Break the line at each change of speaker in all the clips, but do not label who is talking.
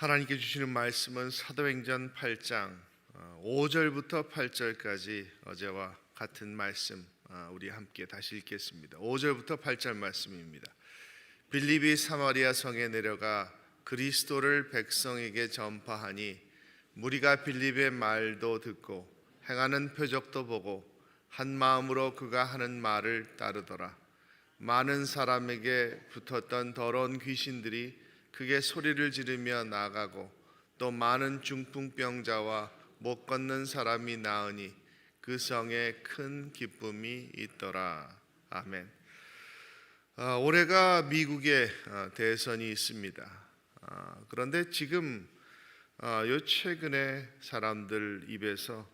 하나님께 주시는 말씀은 사도행전 8장 5절부터 8절까지 어제와 같은 말씀 우리 함께 다시 읽겠습니다. 5절부터 8절 말씀입니다. 빌립이 사마리아 성에 내려가 그리스도를 백성에게 전파하니 무리가 빌립의 말도 듣고 행하는 표적도 보고 한 마음으로 그가 하는 말을 따르더라. 많은 사람에게 붙었던 더러운 귀신들이 크게 소리를 지르며 나가고 또 많은 중풍병자와 못 걷는 사람이 나으니 그 성에 큰 기쁨이 있더라. 아멘. 올해가 미국의 대선이 있습니다. 그런데 지금 요 최근에 사람들 입에서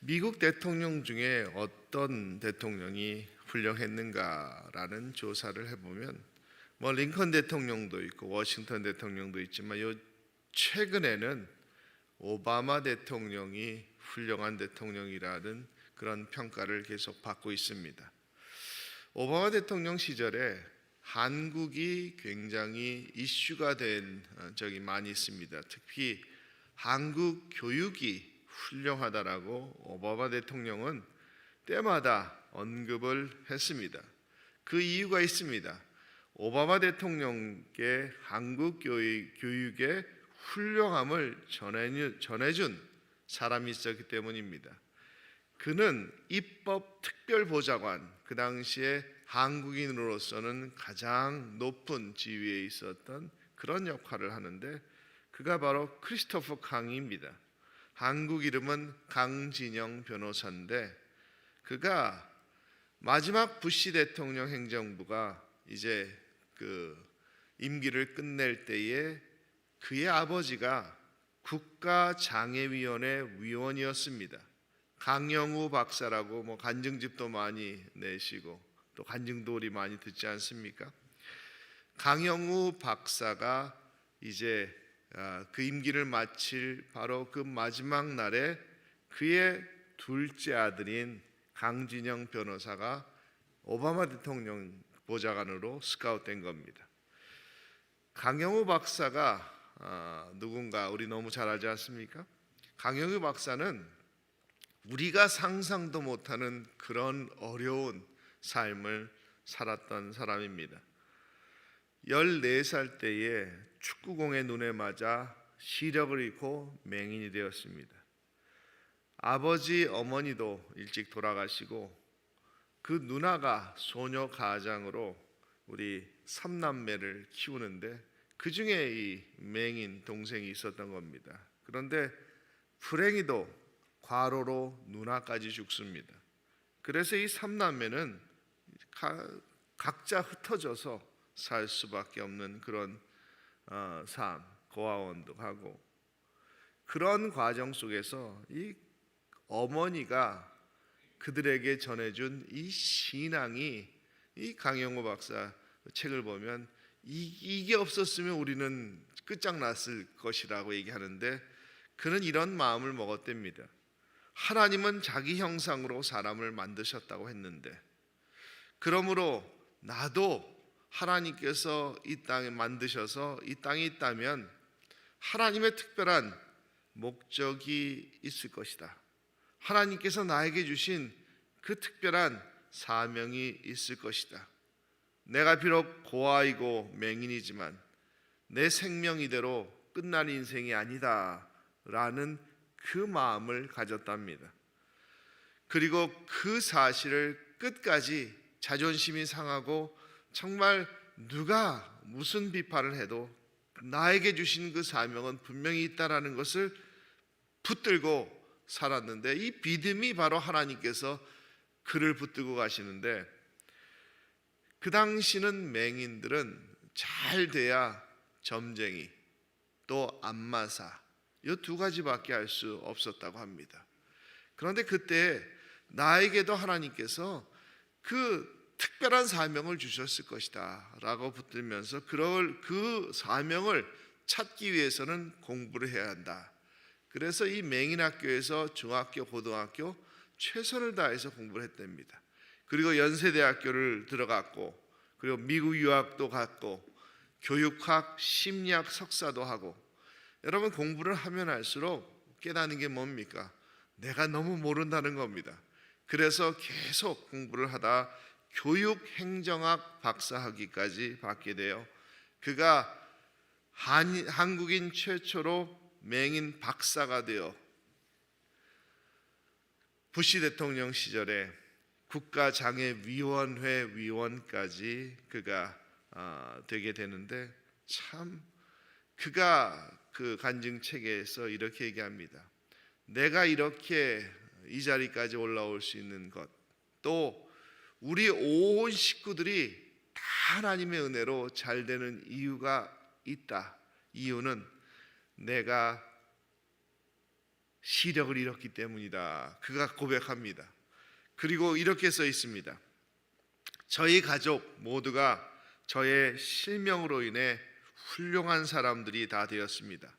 미국 대통령 중에 어떤 대통령이 훌륭했는가라는 조사를 해보면 링컨 대통령도 있고 워싱턴 대통령도 있지만 요 최근에는 오바마 대통령이 훌륭한 대통령이라는 그런 평가를 계속 받고 있습니다. 오바마 대통령 시절에 한국이 굉장히 이슈가 된 적이 많이 있습니다. 특히 한국 교육이 훌륭하다라고 오바마 대통령은 때마다 언급을 했습니다. 그 이유가 있습니다. 오바마 대통령께 한국 교육의 훌륭함을 전해준 사람이 있었기 때문입니다. 그는 입법 특별보좌관, 그 당시에 한국인으로서는 가장 높은 지위에 있었던 그런 역할을 하는데 그가 바로 크리스토퍼 강입니다. 한국 이름은 강진영 변호사인데 그가 마지막 부시 대통령 행정부가 이제 그 임기를 끝낼 때에 그의 아버지가 국가장애위원회 위원이었습니다. 강영우 박사라고 간증집도 많이 내시고 또 간증도 우리 많이 듣지 않습니까? 강영우 박사가 이제 그 임기를 마칠 바로 그 마지막 날에 그의 둘째 아들인 강진영 변호사가 오바마 대통령 보좌관으로 스카웃된 겁니다. 강영우 박사가 누군가 우리 너무 잘 알지 않습니까? 강영우 박사는 우리가 상상도 못하는 그런 어려운 삶을 살았던 사람입니다. 14살 때에 축구공의 눈에 맞아 시력을 잃고 맹인이 되었습니다. 아버지 어머니도 일찍 돌아가시고 그 누나가 소녀 가장으로 우리 3남매를 키우는데 그 중에 이 맹인 동생이 있었던 겁니다. 그런데 불행히도 과로로 누나까지 죽습니다. 그래서 이 3남매는 각자 흩어져서 살 수밖에 없는 그런 삶, 고아원도 하고 그런 과정 속에서 이 어머니가 그들에게 전해준 이 신앙이 이 강영호 박사 책을 보면 이게 없었으면 우리는 끝장났을 것이라고 얘기하는데 그는 이런 마음을 먹었답니다. 하나님은 자기 형상으로 사람을 만드셨다고 했는데 그러므로 나도 하나님께서 이 땅에 만드셔서 이 땅에 있다면 하나님의 특별한 목적이 있을 것이다. 하나님께서 나에게 주신 그 특별한 사명이 있을 것이다. 내가 비록 고아이고 맹인이지만 내 생명 이대로 끝난 인생이 아니다 라는 그 마음을 가졌답니다. 그리고 그 사실을 끝까지 자존심이 상하고 정말 누가 무슨 비판을 해도 나에게 주신 그 사명은 분명히 있다라는 것을 붙들고 살았는데 이 믿음이 바로 하나님께서 그를 붙들고 가시는데 그 당시는 맹인들은 잘 돼야 점쟁이 또 안마사 이 두 가지밖에 할 수 없었다고 합니다. 그런데 그때 나에게도 하나님께서 그 특별한 사명을 주셨을 것이다 라고 붙들면서 그 사명을 찾기 위해서는 공부를 해야 한다. 그래서 이 맹인학교에서 중학교, 고등학교 최선을 다해서 공부를 했답니다. 그리고 연세대학교를 들어갔고 그리고 미국 유학도 갔고 교육학, 심리학 석사도 하고 여러분, 공부를 하면 할수록 깨닫는 게 뭡니까? 내가 너무 모른다는 겁니다. 그래서 계속 공부를 하다 교육행정학 박사학위까지 받게 돼요. 그가 한국인 최초로 맹인 박사가 되어 부시 대통령 시절에 국가장애위원회 위원까지 그가 되게 되는데, 참 그가 그 간증책에서 이렇게 얘기합니다. 내가 이렇게 이 자리까지 올라올 수 있는 것, 또 우리 온 식구들이 다 하나님의 은혜로 잘 되는 이유가 있다. 이유는 내가 시력을 잃었기 때문이다. 그가 고백합니다. 그리고 이렇게 써 있습니다. 저희 가족 모두가 저의 실명으로 인해 훌륭한 사람들이 다 되었습니다.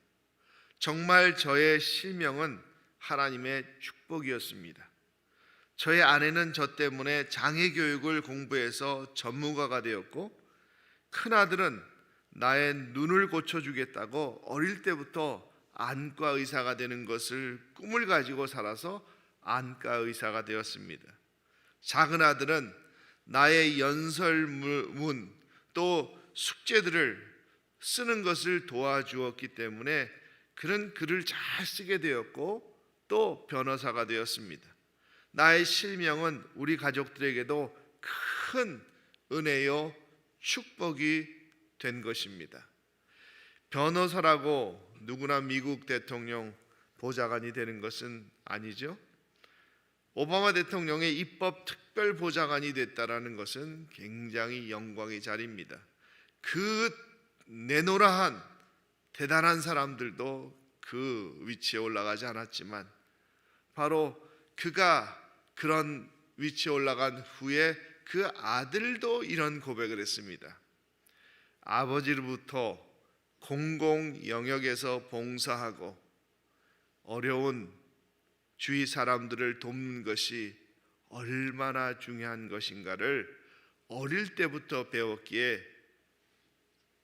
정말 저의 실명은 하나님의 축복이었습니다. 저의 아내는 저 때문에 장애교육을 공부해서 전문가가 되었고, 큰아들은 나의 눈을 고쳐주겠다고 어릴 때부터 안과 의사가 되는 것을 꿈을 가지고 살아서 안과 의사가 되었습니다. 작은 아들은 나의 연설문 또 숙제들을 쓰는 것을 도와주었기 때문에 그런 글을 잘 쓰게 되었고 또 변호사가 되었습니다. 나의 실명은 우리 가족들에게도 큰 은혜요 축복이 된 것입니다. 변호사라고 누구나 미국 대통령 보좌관이 되는 것은 아니죠. 오바마 대통령의 입법 특별 보좌관이 됐다라는 것은 굉장히 영광의 자리입니다. 그 내노라한 대단한 사람들도 그 위치에 올라가지 않았지만, 바로 그가 그런 위치에 올라간 후에 그 아들도 이런 고백을 했습니다. 아버지로부터 공공 영역에서 봉사하고 어려운 주위 사람들을 돕는 것이 얼마나 중요한 것인가를 어릴 때부터 배웠기에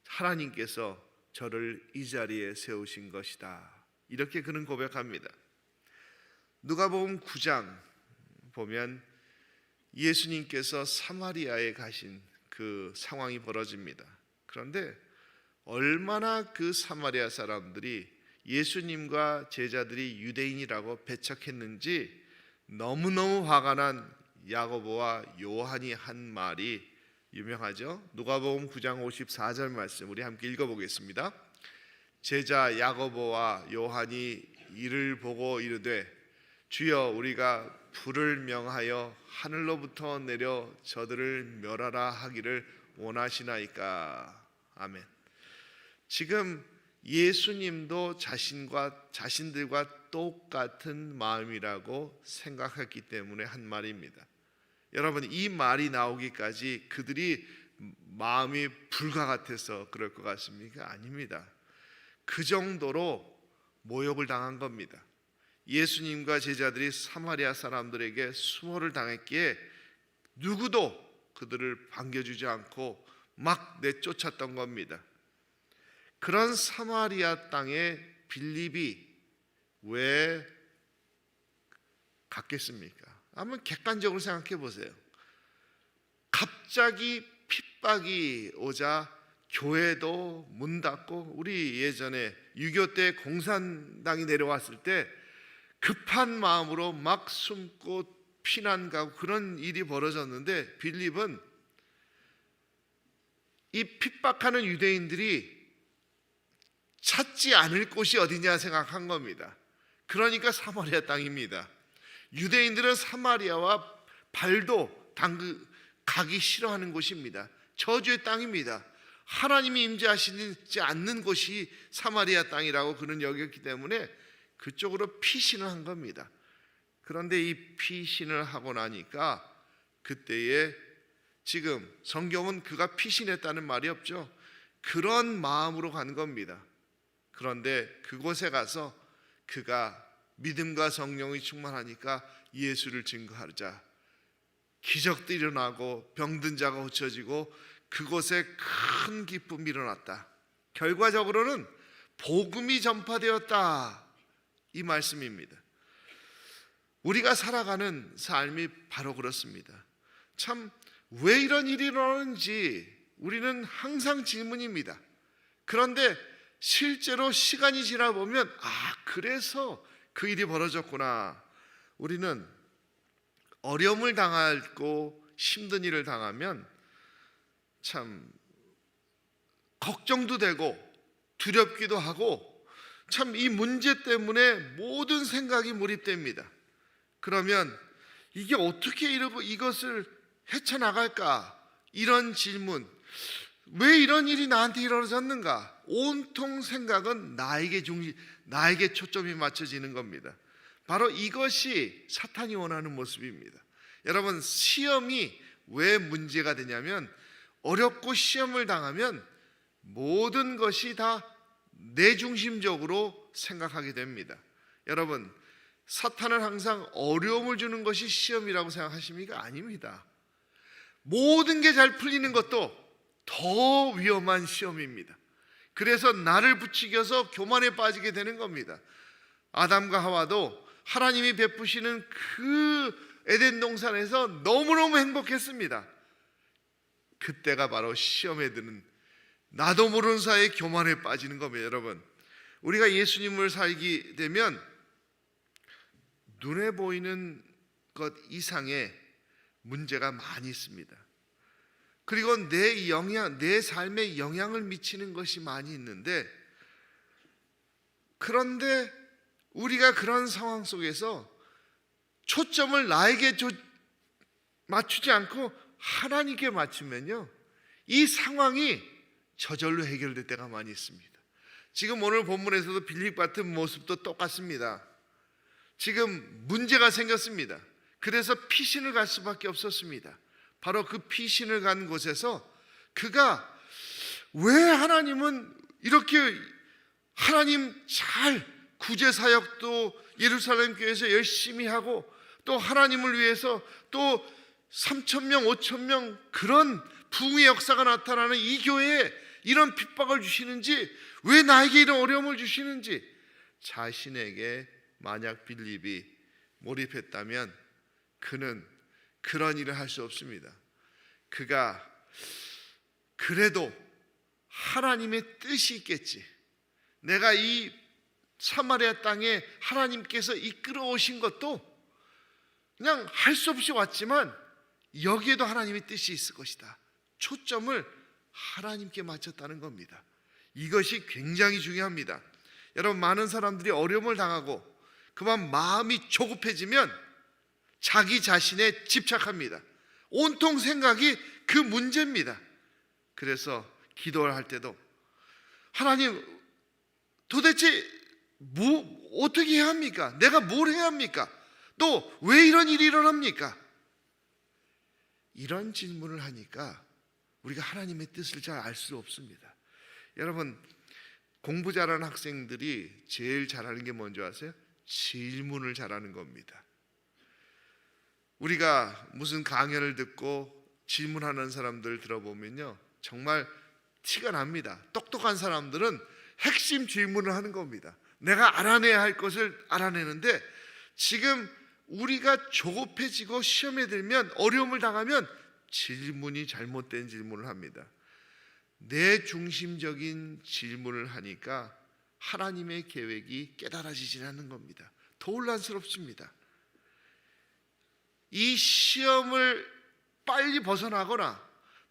하나님께서 저를 이 자리에 세우신 것이다. 이렇게 그는 고백합니다. 누가복음 9장 보면 예수님께서 사마리아에 가신 그 상황이 벌어집니다. 그런데 얼마나 그 사마리아 사람들이 예수님과 제자들이 유대인이라고 배척했는지 너무너무 화가 난 야고보와 요한이 한 말이 유명하죠. 누가복음 9장 54절 말씀 우리 함께 읽어보겠습니다. 제자 야고보와 요한이 이를 보고 이르되 주여 우리가 불을 명하여 하늘로부터 내려 저들을 멸하라 하기를 원하시나이까. 아멘. 지금 예수님도 자신들과 똑같은 마음이라고 생각했기 때문에 한 말입니다. 여러분, 이 말이 나오기까지 그들이 마음이 불과 같아서 그럴 것 같습니까? 아닙니다. 그 정도로 모욕을 당한 겁니다. 예수님과 제자들이 사마리아 사람들에게 수모를 당했기에 누구도 그들을 반겨주지 않고 막 내쫓았던 겁니다. 그런 사마리아 땅에 빌립이 왜 갔겠습니까? 한번 객관적으로 생각해 보세요. 갑자기 핍박이 오자 교회도 문 닫고, 우리 예전에 6.25 때 공산당이 내려왔을 때 급한 마음으로 막 숨고 피난 가고 그런 일이 벌어졌는데, 빌립은 이 핍박하는 유대인들이 찾지 않을 곳이 어디냐 생각한 겁니다. 그러니까 사마리아 땅입니다. 유대인들은 사마리아와 발도 가기 싫어하는 곳입니다. 저주의 땅입니다. 하나님이 임재하시지 않는 곳이 사마리아 땅이라고 그는 여겼기 때문에 그쪽으로 피신을 한 겁니다. 그런데 이 피신을 하고 나니까 그때에, 지금 성경은 그가 피신했다는 말이 없죠. 그런 마음으로 간 겁니다. 그런데 그곳에 가서 그가 믿음과 성령이 충만하니까 예수를 증거하자 기적도 일어나고 병든 자가 고쳐지고 그곳에 큰 기쁨이 일어났다. 결과적으로는 복음이 전파되었다, 이 말씀입니다. 우리가 살아가는 삶이 바로 그렇습니다. 참 왜 이런 일이 일어나는지 우리는 항상 질문입니다. 그런데 실제로 시간이 지나 보면 그래서 그 일이 벌어졌구나. 우리는 어려움을 당하고 힘든 일을 당하면 참 걱정도 되고 두렵기도 하고 참 이 문제 때문에 모든 생각이 몰입됩니다. 그러면 이게 어떻게 이것을 헤쳐나갈까? 이런 질문, 왜 이런 일이 나한테 일어났는가? 온통 생각은 나에게 초점이 맞춰지는 겁니다. 바로 이것이 사탄이 원하는 모습입니다. 여러분, 시험이 왜 문제가 되냐면 어렵고 시험을 당하면 모든 것이 다 내 중심적으로 생각하게 됩니다. 여러분, 사탄은 항상 어려움을 주는 것이 시험이라고 생각하십니까? 아닙니다. 모든 게 잘 풀리는 것도 더 위험한 시험입니다. 그래서 나를 부추겨서 교만에 빠지게 되는 겁니다. 아담과 하와도 하나님이 베푸시는 그 에덴 동산에서 너무너무 행복했습니다. 그때가 바로 시험에 드는, 나도 모르는 사이에 교만에 빠지는 겁니다. 여러분, 우리가 예수님을 살게 되면 눈에 보이는 것 이상의 문제가 많이 있습니다. 그리고 내 삶에 영향을 미치는 것이 많이 있는데, 그런데 우리가 그런 상황 속에서 초점을 나에게 맞추지 않고 하나님께 맞추면요, 이 상황이 저절로 해결될 때가 많이 있습니다. 지금 오늘 본문에서도 빌립 같은 모습도 똑같습니다. 지금 문제가 생겼습니다. 그래서 피신을 갈 수밖에 없었습니다. 바로 그 피신을 간 곳에서 그가 왜 하나님은 이렇게 하나님 잘 구제 사역도 예루살렘 교회에서 열심히 하고 또 하나님을 위해서 또 3,000명, 5,000명 그런 부흥의 역사가 나타나는 이 교회에 이런 핍박을 주시는지, 왜 나에게 이런 어려움을 주시는지, 자신에게 만약 빌립이 몰입했다면 그는 그런 일을 할 수 없습니다. 그가 그래도 하나님의 뜻이 있겠지, 내가 이 사마리아 땅에 하나님께서 이끌어 오신 것도 그냥 할 수 없이 왔지만 여기에도 하나님의 뜻이 있을 것이다. 초점을 하나님께 맞췄다는 겁니다. 이것이 굉장히 중요합니다. 여러분, 많은 사람들이 어려움을 당하고 그만 마음이 조급해지면 자기 자신에 집착합니다. 온통 생각이 그 문제입니다. 그래서 기도를 할 때도 하나님 도대체 어떻게 해야 합니까? 내가 뭘 해야 합니까? 또 왜 이런 일이 일어납니까? 이런 질문을 하니까 우리가 하나님의 뜻을 잘 알 수 없습니다. 여러분, 공부 잘하는 학생들이 제일 잘하는 게 뭔지 아세요? 질문을 잘하는 겁니다. 우리가 무슨 강연을 듣고 질문하는 사람들 들어보면요, 정말 티가 납니다. 똑똑한 사람들은 핵심 질문을 하는 겁니다. 내가 알아내야 할 것을 알아내는데, 지금 우리가 조급해지고 시험에 들면, 어려움을 당하면 질문이 잘못된 질문을 합니다. 내 중심적인 질문을 하니까 하나님의 계획이 깨달아지지 않는 겁니다. 더 혼란스럽습니다. 이 시험을 빨리 벗어나거나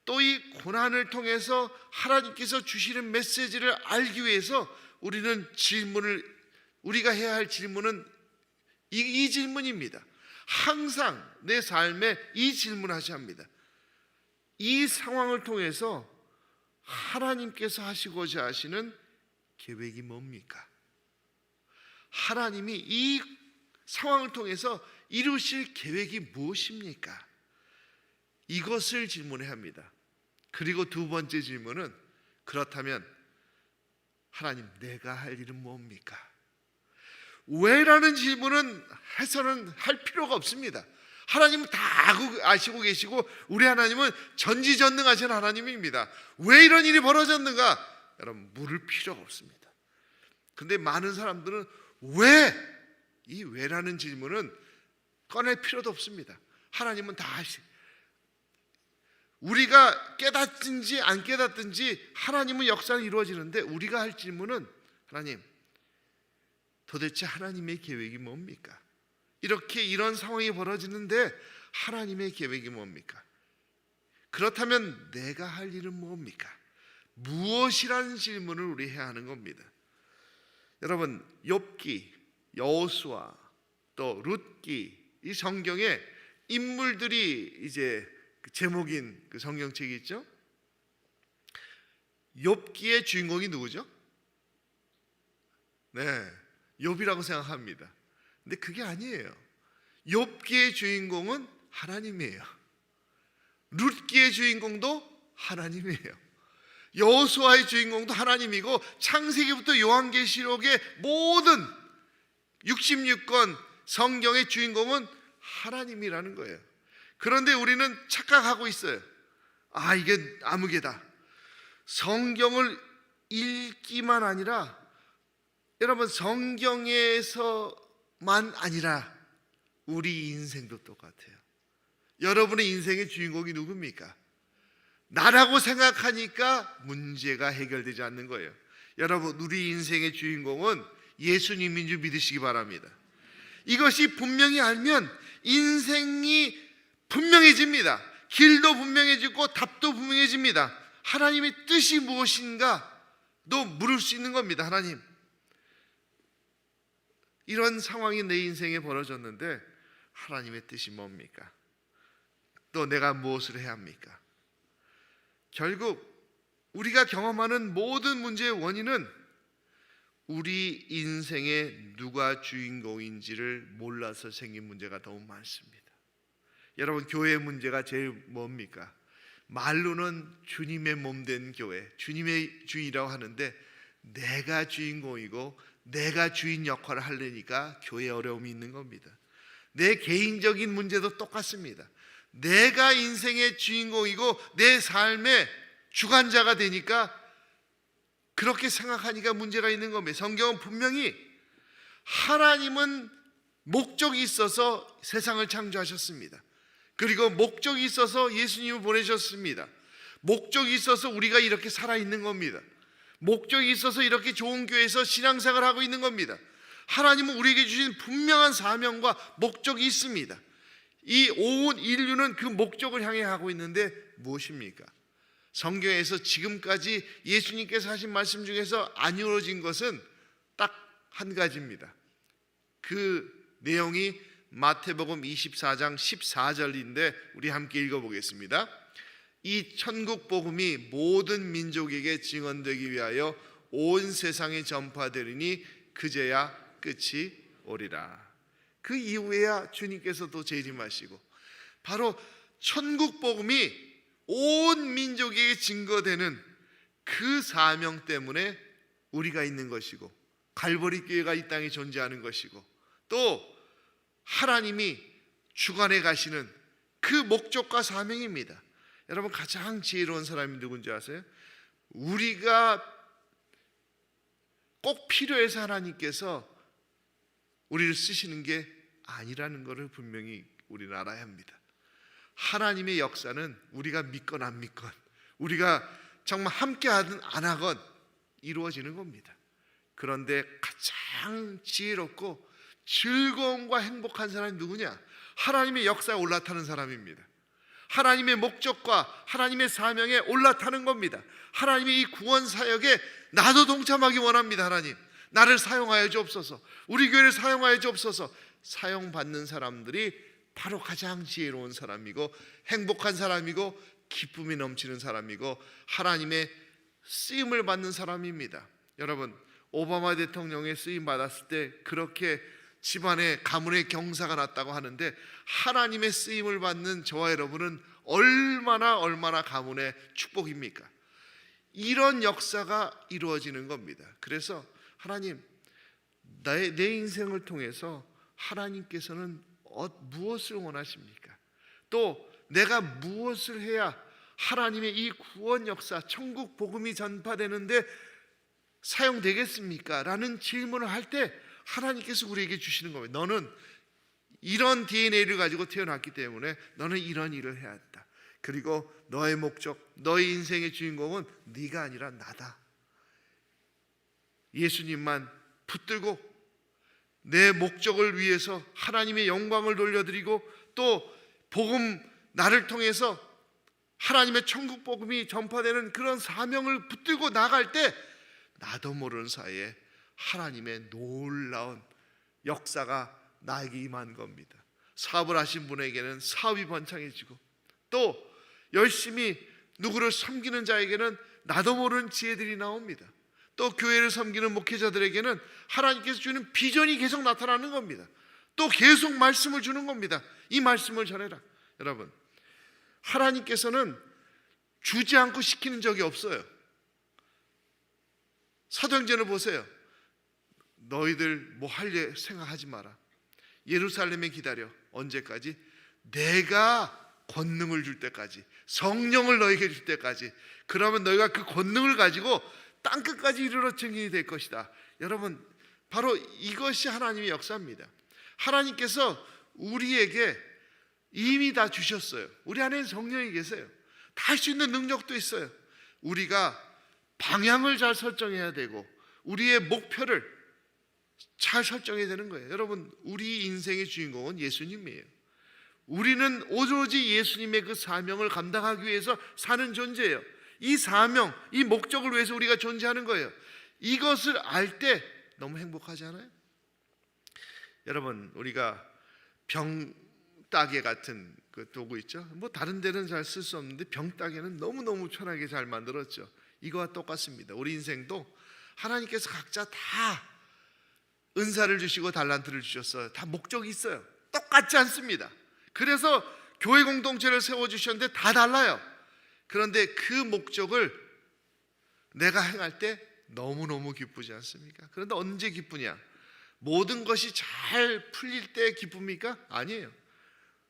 또 이 고난을 통해서 하나님께서 주시는 메시지를 알기 위해서 우리가 해야 할 질문은 이 질문입니다. 항상 내 삶에 이 질문을 하셔야 합니다. 이 상황을 통해서 하나님께서 하시고자 하시는 계획이 뭡니까? 하나님이 이 상황을 통해서 이루실 계획이 무엇입니까? 이것을 질문해야 합니다. 그리고 두 번째 질문은, 그렇다면 하나님, 내가 할 일은 뭡니까? 왜라는 질문은 해서는 할 필요가 없습니다. 하나님은 다 아시고 계시고 우리 하나님은 전지전능하신 하나님입니다. 왜 이런 일이 벌어졌는가? 여러분, 물을 필요가 없습니다. 근데 많은 사람들은 왜? 이 왜라는 질문은 꺼낼 필요도 없습니다. 하나님은 다 아시. 우리가 깨닫든지 안 깨닫든지 하나님은 역사는 이루어지는데 우리가 할 질문은 하나님, 도대체 하나님의 계획이 뭡니까? 이렇게 이런 상황이 벌어지는데 하나님의 계획이 뭡니까? 그렇다면 내가 할 일은 뭡니까? 무엇이라는 질문을 우리 해야 하는 겁니다. 여러분, 욥기, 여호수아, 또 룻기, 이 성경에 인물들이 이제 제목인 그 성경책이 있죠. 욥기의 주인공이 누구죠? 네, 욥이라고 생각합니다. 근데 그게 아니에요. 욥기의 주인공은 하나님이에요. 룻기의 주인공도 하나님이에요. 여호수아의 주인공도 하나님이고 창세기부터 요한계시록의 모든 66권 성경의 주인공은 하나님이라는 거예요. 그런데 우리는 착각하고 있어요. 아, 이게 아무개다. 성경을 읽기만 아니라 여러분, 성경에서만 아니라 우리 인생도 똑같아요. 여러분의 인생의 주인공이 누굽니까? 나라고 생각하니까 문제가 해결되지 않는 거예요. 여러분, 우리 인생의 주인공은 예수님인 줄 믿으시기 바랍니다. 이것이 분명히 알면 인생이 분명해집니다. 길도 분명해지고 답도 분명해집니다. 하나님의 뜻이 무엇인가도 물을 수 있는 겁니다. 하나님, 이런 상황이 내 인생에 벌어졌는데 하나님의 뜻이 뭡니까? 또 내가 무엇을 해야 합니까? 결국 우리가 경험하는 모든 문제의 원인은 우리 인생에 누가 주인공인지를 몰라서 생긴 문제가 너무 많습니다. 여러분, 교회의 문제가 제일 뭡니까? 말로는 주님의 몸된 교회, 주님의 주인이라고 하는데 내가 주인공이고 내가 주인 역할을 하려니까 교회에 어려움이 있는 겁니다. 내 개인적인 문제도 똑같습니다. 내가 인생의 주인공이고 내 삶의 주관자가 되니까 그렇게 생각하니까 문제가 있는 겁니다. 성경은 분명히 하나님은 목적이 있어서 세상을 창조하셨습니다. 그리고 목적이 있어서 예수님을 보내셨습니다. 목적이 있어서 우리가 이렇게 살아있는 겁니다. 목적이 있어서 이렇게 좋은 교회에서 신앙생활을 하고 있는 겁니다. 하나님은 우리에게 주신 분명한 사명과 목적이 있습니다. 이 온 인류는 그 목적을 향해 가고 있는데 무엇입니까? 성경에서 지금까지 예수님께서 하신 말씀 중에서 안 이루어진 것은 딱 한 가지입니다. 그 내용이 마태복음 24장 14절인데 우리 함께 읽어보겠습니다. 이 천국 복음이 모든 민족에게 증언되기 위하여 온 세상에 전파되리니 그제야 끝이 오리라. 그 이후에야 주님께서도 재림하시고 바로 천국 복음이 온 민족에게 증거되는 그 사명 때문에 우리가 있는 것이고 갈보리 교회가 이 땅에 존재하는 것이고 또 하나님이 주관해 가시는 그 목적과 사명입니다. 여러분, 가장 지혜로운 사람이 누군지 아세요? 우리가 꼭 필요해서 하나님께서 우리를 쓰시는 게 아니라는 것을 분명히 우리는 알아야 합니다. 하나님의 역사는 우리가 믿건 안 믿건, 우리가 정말 함께 하든 안 하건 이루어지는 겁니다. 그런데 가장 지혜롭고 즐거움과 행복한 사람이 누구냐? 하나님의 역사에 올라타는 사람입니다. 하나님의 목적과 하나님의 사명에 올라타는 겁니다. 하나님의 이 구원 사역에 나도 동참하기 원합니다. 하나님, 나를 사용하여 주옵소서. 우리 교회를 하여 주옵소서. 사용받는 사람들이 바로 가장 지혜로운 사람이고 행복한 사람이고 기쁨이 넘치는 사람이고 하나님의 쓰임을 받는 사람입니다. 여러분, 오바마 대통령의 쓰임 받았을 때 그렇게 집안에 가문의 경사가 났다고 하는데 하나님의 쓰임을 받는 저와 여러분은 얼마나 가문의 축복입니까? 이런 역사가 이루어지는 겁니다. 그래서 하나님, 내 인생을 통해서 하나님께서는 무엇을 원하십니까? 또 내가 무엇을 해야 하나님의 이 구원 역사, 천국 복음이 전파되는데 사용되겠습니까? 라는 질문을 할 때 하나님께서 우리에게 주시는 겁니다. 너는 이런 DNA를 가지고 태어났기 때문에 너는 이런 일을 해야 한다. 그리고 너의 목적, 너의 인생의 주인공은 네가 아니라 나다. 예수님만 붙들고 내 목적을 위해서 하나님의 영광을 돌려드리고 또 복음, 나를 통해서 하나님의 천국 복음이 전파되는 그런 사명을 붙들고 나갈 때 나도 모르는 사이에 하나님의 놀라운 역사가 나에게 임한 겁니다. 사업을 하신 분에게는 사업이 번창해지고 또 열심히 누구를 섬기는 자에게는 나도 모르는 지혜들이 나옵니다. 또 교회를 섬기는 목회자들에게는 하나님께서 주는 비전이 계속 나타나는 겁니다. 또 계속 말씀을 주는 겁니다. 이 말씀을 전해라. 여러분, 하나님께서는 주지 않고 시키는 적이 없어요. 사도행전을 보세요. 너희들 뭐 할래 생각하지 마라. 예루살렘에 기다려. 언제까지? 내가 권능을 줄 때까지, 성령을 너에게 줄 때까지. 그러면 너희가 그 권능을 가지고 땅끝까지 이르러 증인이 될 것이다. 여러분, 바로 이것이 하나님의 역사입니다. 하나님께서 우리에게 이미 다 주셨어요. 우리 안에 성령이 계세요. 다 할 수 있는 능력도 있어요. 우리가 방향을 잘 설정해야 되고 우리의 목표를 잘 설정해야 되는 거예요. 여러분, 우리 인생의 주인공은 예수님이에요. 우리는 오로지 예수님의 그 사명을 감당하기 위해서 사는 존재예요. 이 사명, 이 목적을 위해서 우리가 존재하는 거예요. 이것을 알 때 너무 행복하지 않아요? 여러분, 우리가 병따개 같은 그 도구 있죠? 뭐 다른 데는 잘 쓸 수 없는데 병따개는 너무너무 편하게 잘 만들었죠. 이거와 똑같습니다. 우리 인생도 하나님께서 각자 다 은사를 주시고 달란트를 주셨어요. 다 목적이 있어요. 똑같지 않습니다. 그래서 교회 공동체를 세워주셨는데 다 달라요. 그런데 그 목적을 내가 행할 때 너무너무 기쁘지 않습니까? 그런데 언제 기쁘냐? 모든 것이 잘 풀릴 때 기쁩니까? 아니에요.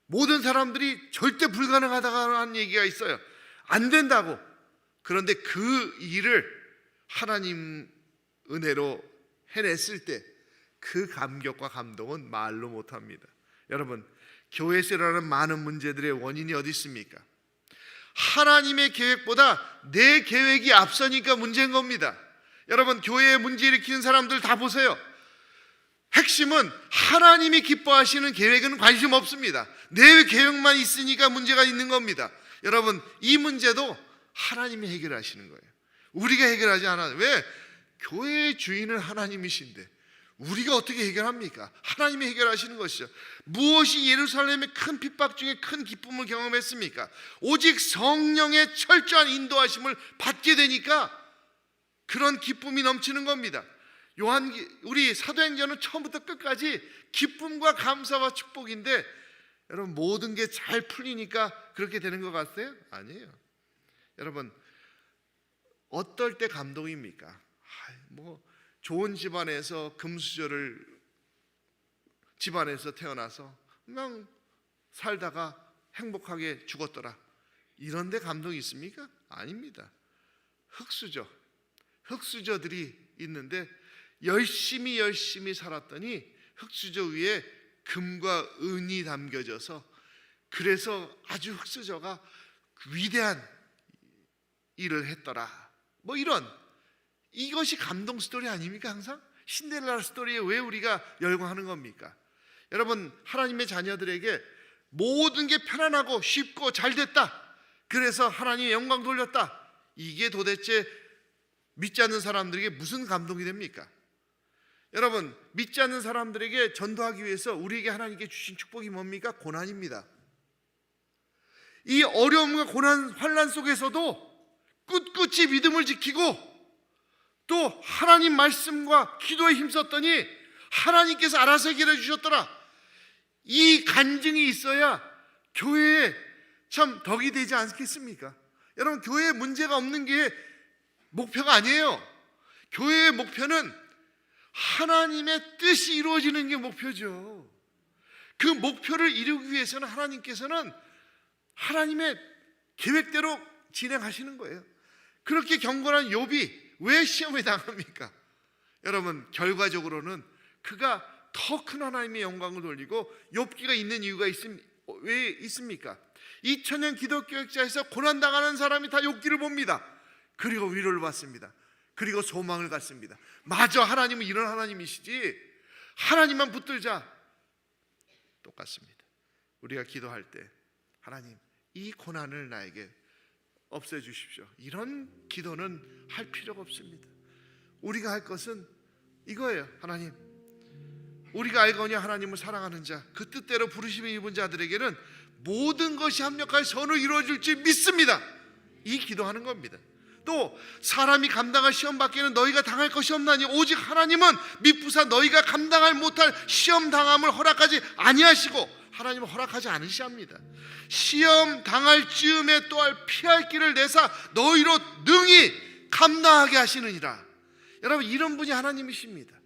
모든 사람들이 절대 불가능하다는 얘기가 있어요. 안 된다고. 그런데 그 일을 하나님 은혜로 해냈을 때 그 감격과 감동은 말로 못합니다. 여러분, 교회에서 일어나는 많은 문제들의 원인이 어디 있습니까? 하나님의 계획보다 내 계획이 앞서니까 문제인 겁니다. 여러분, 교회에 문제 일으키는 사람들 다 보세요. 핵심은 하나님이 기뻐하시는 계획은 관심 없습니다. 내 계획만 있으니까 문제가 있는 겁니다. 여러분, 이 문제도 하나님이 해결하시는 거예요. 우리가 해결하지 않아요. 왜? 교회의 주인은 하나님이신데 우리가 어떻게 해결합니까? 하나님이 해결하시는 것이죠. 무엇이 예루살렘의 큰 핍박 중에 큰 기쁨을 경험했습니까? 오직 성령의 철저한 인도하심을 받게 되니까 그런 기쁨이 넘치는 겁니다. 우리 사도행전은 처음부터 끝까지 기쁨과 감사와 축복인데 여러분, 모든 게 잘 풀리니까 그렇게 되는 것 같아요? 아니에요. 여러분, 어떨 때 감동입니까? 좋은 집안에서 금수저를 집안에서 태어나서 그냥 살다가 행복하게 죽었더라. 이런 데 감동이 있습니까? 아닙니다. 흙수저들이 있는데 열심히 살았더니 흙수저 위에 금과 은이 담겨져서 그래서 아주 흙수저가 위대한 일을 했더라. 뭐 이것이 감동 스토리 아닙니까? 항상 신데렐라 스토리에 왜 우리가 열광하는 겁니까? 여러분, 하나님의 자녀들에게 모든 게 편안하고 쉽고 잘 됐다. 그래서 하나님의 영광 돌렸다. 이게 도대체 믿지 않는 사람들에게 무슨 감동이 됩니까? 여러분, 믿지 않는 사람들에게 전도하기 위해서 우리에게 하나님께 주신 축복이 뭡니까? 고난입니다. 이 어려움과 고난, 환난 속에서도 꿋꿋이 믿음을 지키고 또 하나님 말씀과 기도에 힘썼더니 하나님께서 알아서 해결해 주셨더라. 이 간증이 있어야 교회에 참 덕이 되지 않겠습니까? 여러분, 교회에 문제가 없는 게 목표가 아니에요. 교회의 목표는 하나님의 뜻이 이루어지는 게 목표죠. 그 목표를 이루기 위해서는 하나님께서는 하나님의 계획대로 진행하시는 거예요. 그렇게 경건한 욥이 왜 시험에 당합니까? 여러분, 결과적으로는 그가 더 큰 하나님의 영광을 돌리고 욥기가 있는 이유가 왜 있습니까? 2000년 기독교 역사에서 고난당하는 사람이 다 욥기를 봅니다. 그리고 위로를 받습니다. 그리고 소망을 갖습니다. 맞아, 하나님은 이런 하나님이시지, 하나님만 붙들자. 똑같습니다. 우리가 기도할 때 하나님, 이 고난을 나에게 없애주십시오, 이런 기도는 할 필요가 없습니다. 우리가 할 것은 이거예요. 하나님, 우리가 알거니 하나님을 사랑하는 자, 그 뜻대로 부르심을 입은 자들에게는 모든 것이 합력하여 선을 이루어질 줄 믿습니다. 이 기도하는 겁니다. 또 사람이 감당할 시험 밖에는 너희가 당할 것이 없나니 오직 하나님은 미쁘사 너희가 감당할 못할 시험 당함을 허락하지 아니하시고, 하나님은 허락하지 않으시합니다. 시험 당할 즈음에 또한 피할 길을 내사 너희로 능히 감당하게 하시느니라. 여러분, 이런 분이 하나님이십니다.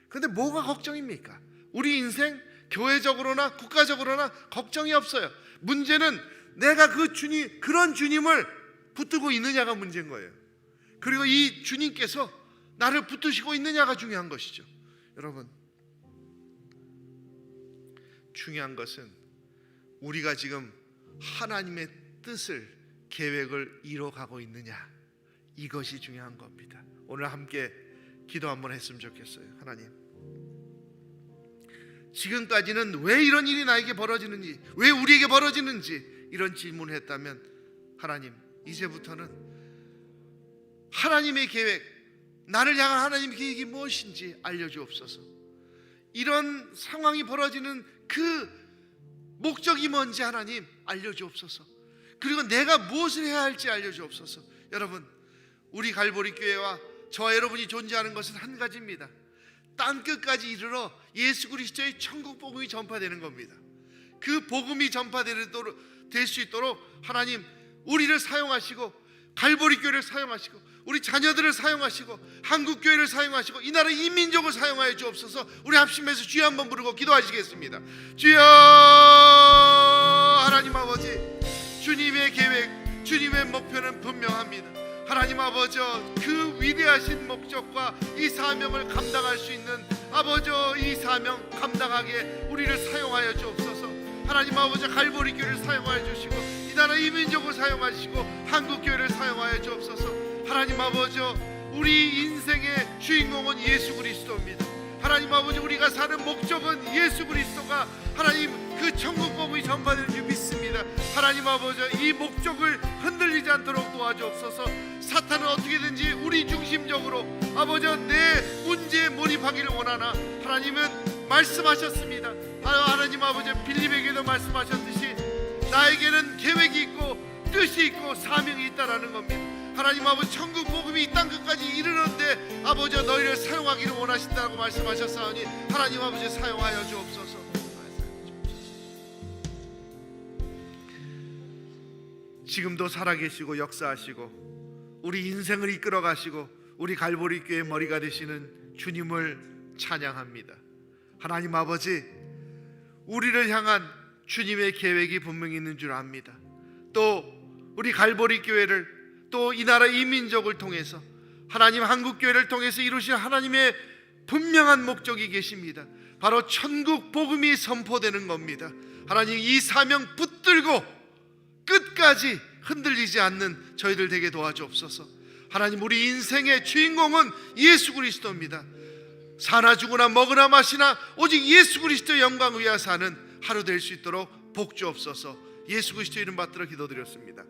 그런데 뭐가 걱정입니까? 우리 인생 교회적으로나 국가적으로나 걱정이 없어요. 문제는 내가 그런 주님을 붙들고 있느냐가 문제인 거예요. 그리고 이 주님께서 나를 붙드시고 있느냐가 중요한 것이죠. 여러분, 중요한 것은 우리가 지금 하나님의 뜻을, 계획을 이뤄가고 있느냐, 이것이 중요한 겁니다. 오늘 함께 기도 한번 했으면 좋겠어요. 하나님, 지금까지는 왜 이런 일이 나에게 벌어지는지, 왜 우리에게 벌어지는지 이런 질문을 했다면, 하나님, 이제부터는 하나님의 계획, 나를 향한 하나님의 계획이 무엇인지 알려주옵소서. 이런 상황이 벌어지는 그 목적이 뭔지 하나님 알려주옵소서. 그리고 내가 무엇을 해야 할지 알려주옵소서. 여러분, 우리 갈보리 교회와 저와 여러분이 존재하는 것은 한 가지입니다. 땅끝까지 이르러 예수 그리스도의 천국 복음이 전파되는 겁니다. 그 복음이 전파될 수 있도록 하나님 우리를 사용하시고, 갈보리 교회를 사용하시고, 우리 자녀들을 사용하시고, 한국 교회를 사용하시고, 이 나라 이민족을 사용하여 주옵소서. 우리 합심해서 주여 한번 부르고 기도하시겠습니다. 주여, 하나님 아버지, 주님의 계획, 주님의 목표는 분명합니다. 하나님 아버지, 그 위대하신 목적과 이 사명을 감당할 수 있는 아버지, 이 사명 감당하게 우리를 사용하여 주옵소서. 하나님 아버지, 갈보리 교회를 사용하여 주시고, 이 나라 이민족을 사용하시고, 한국 교회를 사용하여 주옵소서. 하나님 아버지, 우리 인생의 주인공은 예수 그리스도입니다. 하나님 아버지, 우리가 사는 목적은 예수 그리스도가 하나님 그 천국 복음이 전파되는 줄 믿습니다. 하나님 아버지, 이 목적을 흔들리지 않도록 도와주옵소서. 사탄은 어떻게든지 우리 중심적으로 아버지 내 문제에 몰입하기를 원하나, 하나님은 말씀하셨습니다. 하나님 아버지, 빌립에게도 말씀하셨듯이 나에게는 계획이 있고 뜻이 있고 사명이 있다라는 겁니다. 하나님 아버지, 천국 복음이 이 땅 끝까지 이르는데 아버지 너희를 사용하기를 원하신다고 말씀하셨사오니 하나님 아버지 사용하여 주옵소서. 지금도 살아계시고 역사하시고 우리 인생을 이끌어 가시고 우리 갈보리 교회의 머리가 되시는 주님을 찬양합니다. 하나님 아버지, 우리를 향한 주님의 계획이 분명히 있는 줄 압니다. 또 우리 갈보리 교회를, 또 이 나라 이민족을 통해서 하나님 한국 교회를 통해서 이루신 하나님의 분명한 목적이 계십니다. 바로 천국 복음이 선포되는 겁니다. 하나님, 이 사명 붙들고 끝까지 흔들리지 않는 저희들 되게 도와주옵소서. 하나님, 우리 인생의 주인공은 예수 그리스도입니다. 사나 죽으나 먹으나 마시나 오직 예수 그리스도의 영광을 위하여 사는 하루 될 수 있도록 복 주옵소서. 예수 그리스도 이름 받들어 기도드렸습니다.